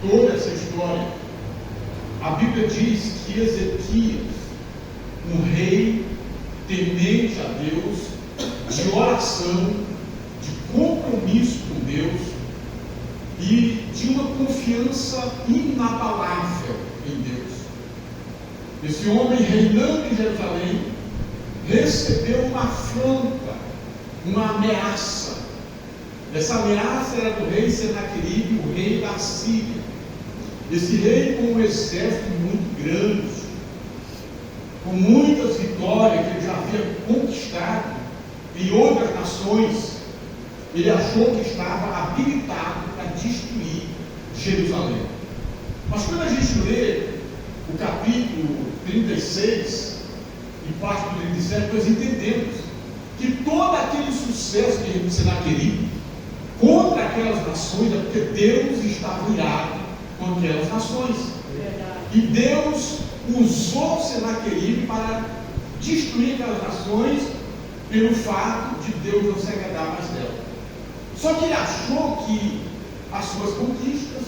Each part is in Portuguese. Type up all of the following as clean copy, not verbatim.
toda essa história, a Bíblia diz que Ezequias, um rei temente a Deus, de oração, de compromisso com Deus e de uma confiança inabalável em Deus. Esse homem, reinando em Jerusalém, recebeu uma afronta, uma ameaça. Essa ameaça era do rei Senaqueribe, o rei da Síria. Esse rei com um exército muito grande, com muitas vitórias que ele já havia conquistado em outras nações, ele achou que estava habilitado para destruir Jerusalém. Mas quando a gente lê o capítulo 36 e parte do 37, nós entendemos que todo aquele sucesso de Senaqueribe contra aquelas nações é porque Deus estava irado com aquelas nações. E Deus usou Senaqueribe para destruir aquelas nações pelo fato de Deus não se agradar mais dela. Só que ele achou que as suas conquistas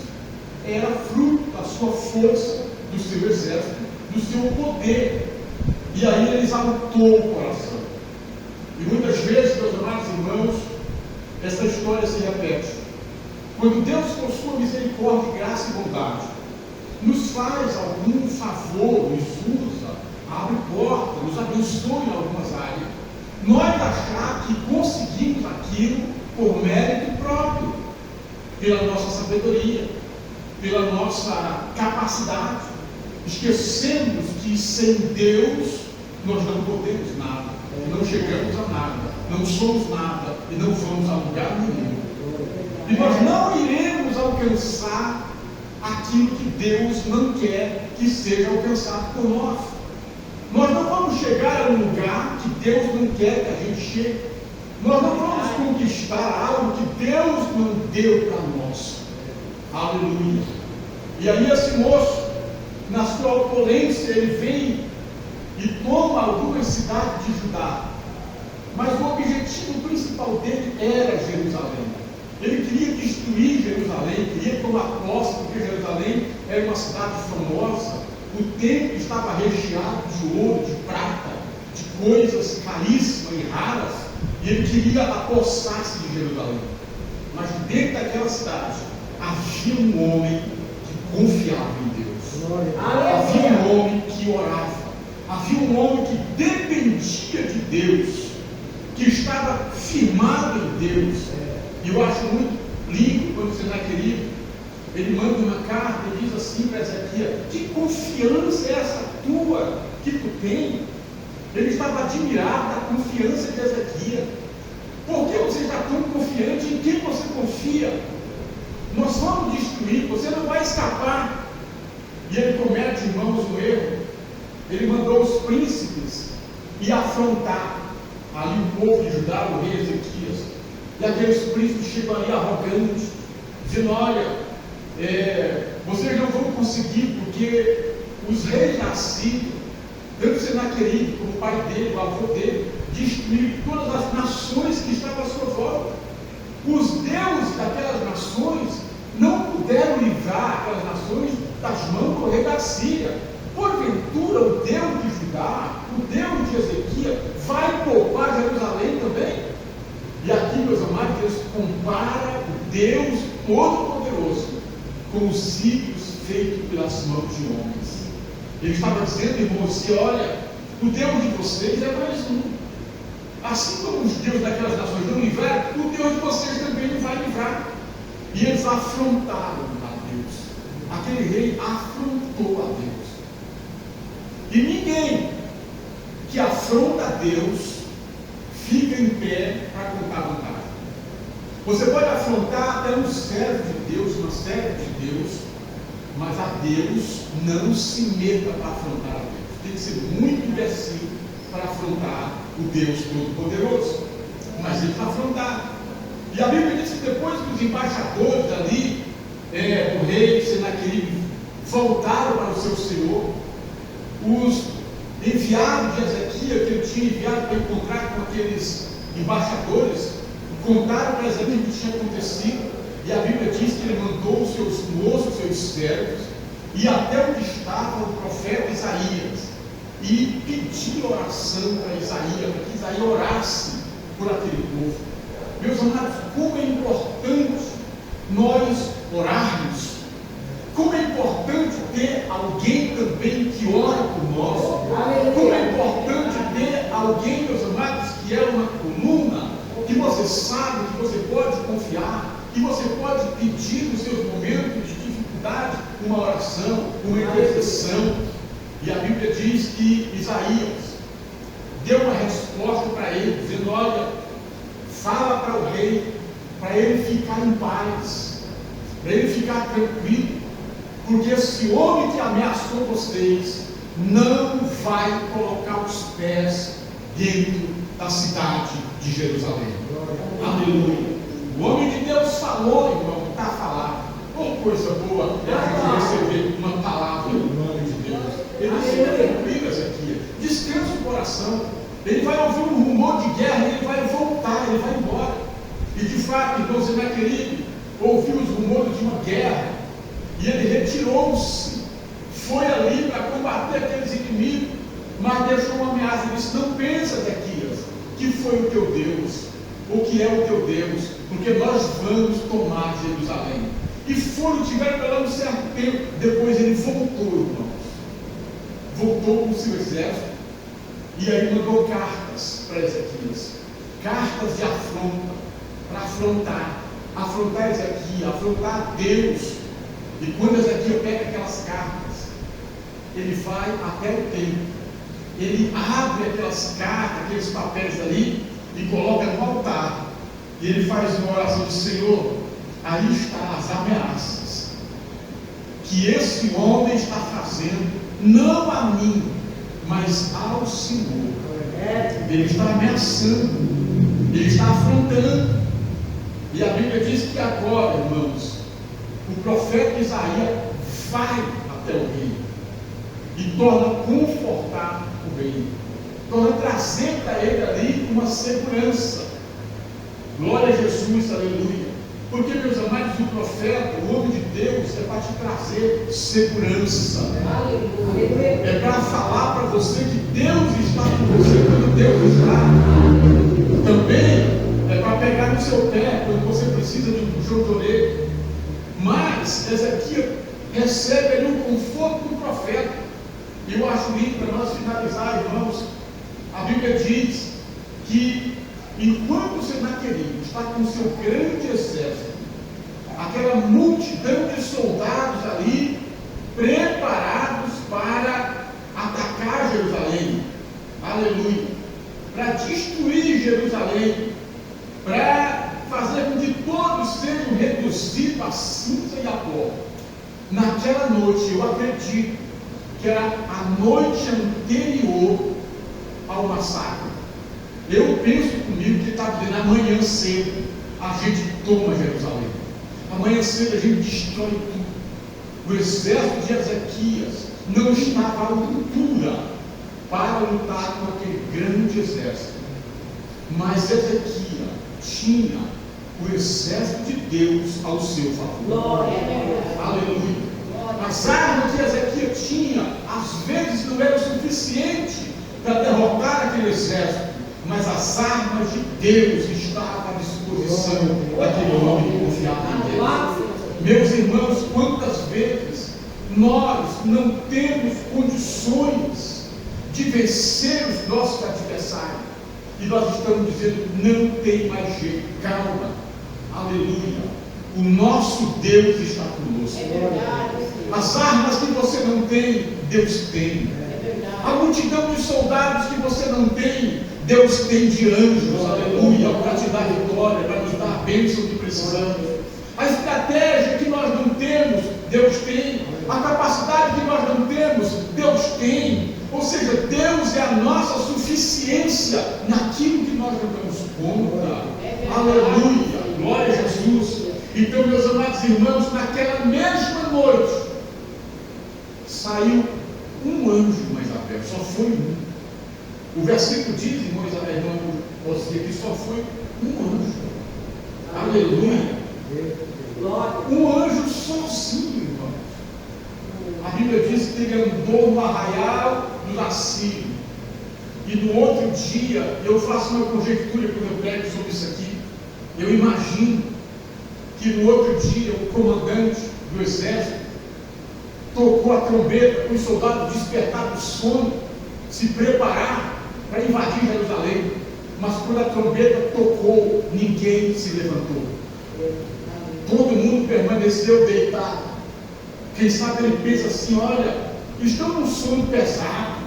eram fruto da sua força, do seu exército, do seu poder. E aí ele exaltou o coração. E muitas vezes, meus amados irmãos, essa história se repete. Quando Deus, com sua misericórdia, graça e bondade, nos faz algum favor, nos usa, abre porta, nos abençoa em algumas áreas, nós achar que conseguimos aquilo por mérito próprio, pela nossa sabedoria, pela nossa capacidade, esquecemos que sem Deus nós não podemos nada, não chegamos a nada, não somos nada e não vamos a lugar nenhum. E nós não iremos alcançar aquilo que Deus não quer que seja alcançado por nós. Nós não vamos chegar a um lugar que Deus não quer que a gente chegue. Nós não vamos conquistar algo que Deus não deu para nós. Aleluia. E aí esse moço, na sua opulência, ele vem e toma algumas cidades de Judá. Mas o objetivo principal dele era Jerusalém. Ele queria destruir Jerusalém, queria tomar posse, porque Jerusalém era uma cidade famosa. O templo estava recheado de ouro, de prata, de coisas caríssimas e raras, e ele queria apossar-se de Jerusalém. Mas dentro daquela cidade havia um homem que confiava em Deus. Havia um homem que orava. Havia um homem que dependia de Deus, que estava firmado em Deus. E eu acho muito lindo quando Senaqueribe, ele manda uma carta e diz assim para Ezequias: que confiança é essa tua que tu tem? Ele estava admirado da confiança de Ezequias. Por que você está tão confiante? Em quem você confia? Nós vamos destruir, você não vai escapar. E ele comete, irmãos, um erro. Ele mandou os príncipes ir afrontar ali o povo de Judá, o rei Ezequias. E aqueles príncipes chegam ali arrogantes, dizendo: olha, vocês não vão conseguir, porque os reis da Síria, tanto Senaqueribe como o pai dele, o avô dele, destruíram todas as nações que estavam à sua volta. Os deuses daquelas nações não puderam livrar aquelas nações das mãos do rei da Síria. Porventura, o Deus de Judá, o Deus de Ezequias, vai poupar Jerusalém também? E aqui, meus amados, Deus compara o Deus Todo-Poderoso com os ídolos feitos pelas mãos de homens. Ele estava dizendo, irmãos, olha, o Deus de vocês é mais um. Assim como os deuses daquelas nações não livraram, o Deus de vocês também não vai livrar. E eles afrontaram a Deus. Aquele rei afrontou a Deus. E ninguém que afronta a Deus fica em pé para contar vantagem. Você pode afrontar até um servo de Deus, uma serva de Deus, mas a Deus não se meta para afrontar a Deus. Tem que ser muito imbecil para afrontar o Deus Todo-Poderoso. Mas ele está afrontado. E a Bíblia diz que depois que os embaixadores ali, o rei Senaqueribe, voltaram para o seu senhor, os enviados de Ezequias, que ele tinha enviado para encontrar com aqueles embaixadores, contaram para Ezequias o que tinha acontecido. E a Bíblia diz que ele mandou os seus moços, seus seus servos e até onde estava o profeta Isaías, e pediu oração para Isaías, para que Isaías orasse por aquele povo. Meus amados, como é importante nós orarmos, como é importante ter alguém também que ora por nós, como é importante ter alguém, meus amados, que é uma coluna, que você sabe, que você pode confiar, que você pode pedir nos seus momentos de dificuldade uma oração, uma intercessão. E a Bíblia diz que Isaías deu uma resposta para ele, dizendo: olha, fala para o rei, para ele ficar em paz, para ele ficar tranquilo, porque esse homem que ameaçou vocês não vai colocar os pés dentro da cidade de Jerusalém. Aleluia. O homem de Deus falou, irmão, está falado. Oh, coisa boa é a gente receber uma palavra no nome de Deus. Ele fica tranquilo, Ezequias, descansa o coração. Ele vai ouvir um rumor de guerra, ele vai voltar, ele vai embora. E de fato, então, você não é querido, ouviu os rumores de uma guerra, e ele retirou-se, foi ali para combater aqueles inimigos, mas deixou uma ameaça. Ele disse: não pensa, Ezequias, que foi o teu Deus, ou que é o teu Deus, porque nós vamos tomar Jerusalém. E foram, tiveram pelo menos um certo tempo. Depois ele voltou, irmãos, voltou com o seu exército, e aí mandou cartas para Ezequias, cartas de afronta, para afrontar Ezequias, afrontar Deus. E quando Ezequias pega aquelas cartas, ele vai até o templo, ele abre aquelas cartas, aqueles papéis ali, e coloca no altar, e ele faz uma oração de: Senhor, aí estão as ameaças que esse homem está fazendo, não a mim, mas ao Senhor. Ele está ameaçando, ele está afrontando. E a Bíblia diz que agora, irmãos, o profeta Isaías vai até o rei e torna confortar o rei, torna trazer para ele ali uma segurança. Glória a Jesus, aleluia. Porque, meus amados, o profeta, o homem de Deus, é para te trazer segurança. É para falar para você que Deus está com você quando Deus está. Também é para pegar no seu pé quando você precisa de um puxão de orelha. Mas Ezequias recebe ali um conforto do profeta. E eu acho lindo para nós finalizar, irmãos. A Bíblia diz que enquanto o Senaqueribe está com seu grande exército, aquela multidão de soldados ali, preparados para atacar Jerusalém, aleluia, para destruir Jerusalém, para fazer com que todos sejam reduzidos a cinza e a pó. Naquela noite, eu acredito que era a noite anterior ao massacre. Eu penso comigo que está dizendo: amanhã cedo a gente toma Jerusalém, amanhã cedo a gente destrói tudo. O exército de Ezequias não estava à altura para lutar com aquele grande exército, mas Ezequias tinha o exército de Deus ao seu favor. Glória a Deus. Aleluia. As armas que Ezequias tinha, às vezes não eram suficientes para derrotar aquele exército, mas as armas de Deus estavam à disposição daquele homem que confiava em Deus. Meus irmãos, quantas vezes nós não temos condições de vencer os nossos adversários, e nós estamos dizendo: não tem mais jeito, calma, aleluia, o nosso Deus está conosco. As armas que você não tem, Deus tem. A multidão de soldados que você não tem, Deus tem de anjos, aleluia, para te dar vitória, para nos dar a bênção que precisamos. A estratégia que nós não temos, Deus tem. A capacidade que nós não temos, Deus tem. Ou seja, Deus é a nossa suficiência naquilo que nós não damos conta. Aleluia, glória a Jesus. Então, meus amados irmãos, naquela mesma noite, saiu um anjo, irmã Isabel, só foi um. O versículo diz, irmã Isabel, irmã Ossia, que só foi um anjo. Aleluia. Um anjo sozinho, irmãos. Bíblia diz que ele andou no arraial dos assírios. E no outro dia, eu faço uma conjectura quando eu prego sobre isso aqui. Eu imagino que no outro dia o comandante do exército tocou a trombeta para os soldados despertar do sono, se preparar para invadir Jerusalém. Mas quando a trombeta tocou, ninguém se levantou. Todo mundo permaneceu deitado. Quem sabe ele pensa assim: olha, estão num sono pesado.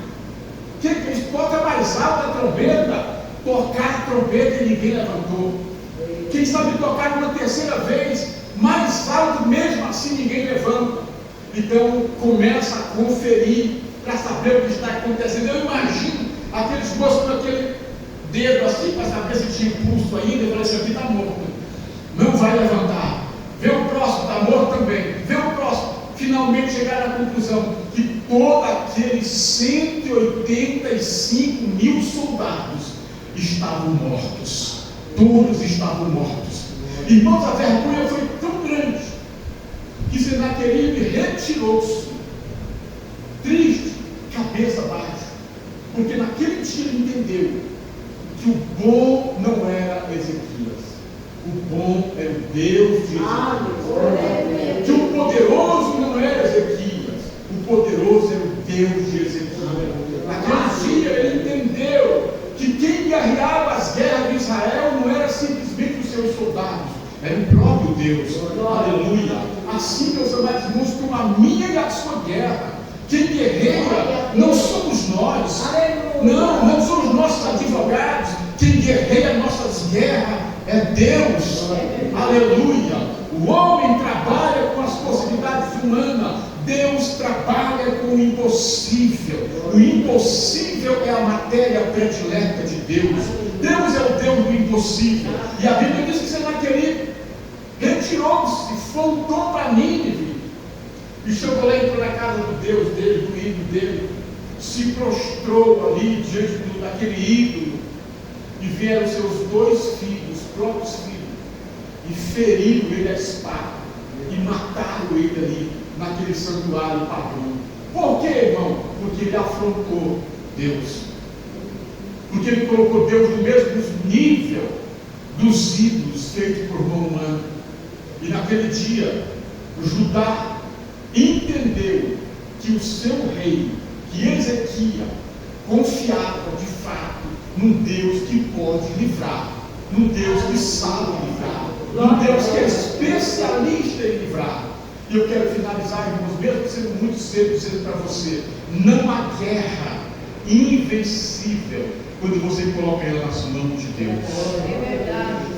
Que eles tocam mais alto a trombeta, tocar a trombeta e ninguém levantou. Quem sabe tocar uma terceira vez, mais alto, mesmo assim ninguém levanta. Então começa a conferir para saber o que está acontecendo. Eu imagino aqueles moços com aquele dedo assim para saber se tinha pulso ainda. Eu falei: esse aqui está morto, não vai levantar. Vê o próximo, está morto também. Vê o próximo. Finalmente chegaram à conclusão que todos aqueles 185 mil soldados estavam mortos. Todos estavam mortos. Irmãos, a vergonha foi tão grande que Senaqueribe retirou-se, triste, cabeça baixa, porque naquele dia ele entendeu que o bom não era Ezequias, o bom era o Deus de Ezequias. Que o poderoso não era Ezequias, o poderoso era o Deus de Ezequias. Naquele dia ele entendeu que quem guerreava as guerras de Israel não era simplesmente os seus soldados, era o próprio Deus. Aleluia. Assim, meus amados irmãos, como a minha e a sua guerra, quem guerreia não somos nós, não somos nossos advogados. Quem guerreia nossas guerras é Deus. Aleluia. O homem trabalha com as possibilidades humanas, Deus trabalha com o impossível. O impossível é a matéria predileta de Deus. Deus é o Deus do impossível. E a Bíblia diz que Senaqueribe retirou-se, voltou para Nínive. E chegou lá, entrou na casa do Deus dele, do ídolo dele, se prostrou ali diante daquele ídolo. E vieram seus dois filhos, próprios filhos, e feriram ele a espada, e mataram ele ali, naquele santuário pagão. Por quê, irmão? Porque ele afrontou Deus. Porque ele colocou Deus no mesmo nível dos ídolos feitos por mão humana. E naquele dia, Judá entendeu que o seu rei, que Ezequias, confiava de fato num Deus que pode livrar, num Deus que sabe livrar, num Deus que é especialista em livrar. E eu quero finalizar, irmãos, mesmo sendo muito cedo, dizendo para você: não há guerra invencível quando você coloca ela nas mãos de Deus.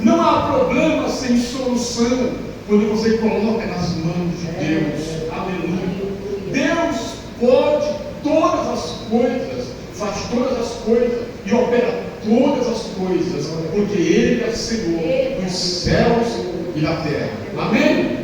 Não há problema sem solução quando você coloca nas mãos de Deus. Aleluia. Deus pode todas as coisas, faz todas as coisas e opera todas as coisas, porque Ele é Senhor dos céus e da terra. Amém?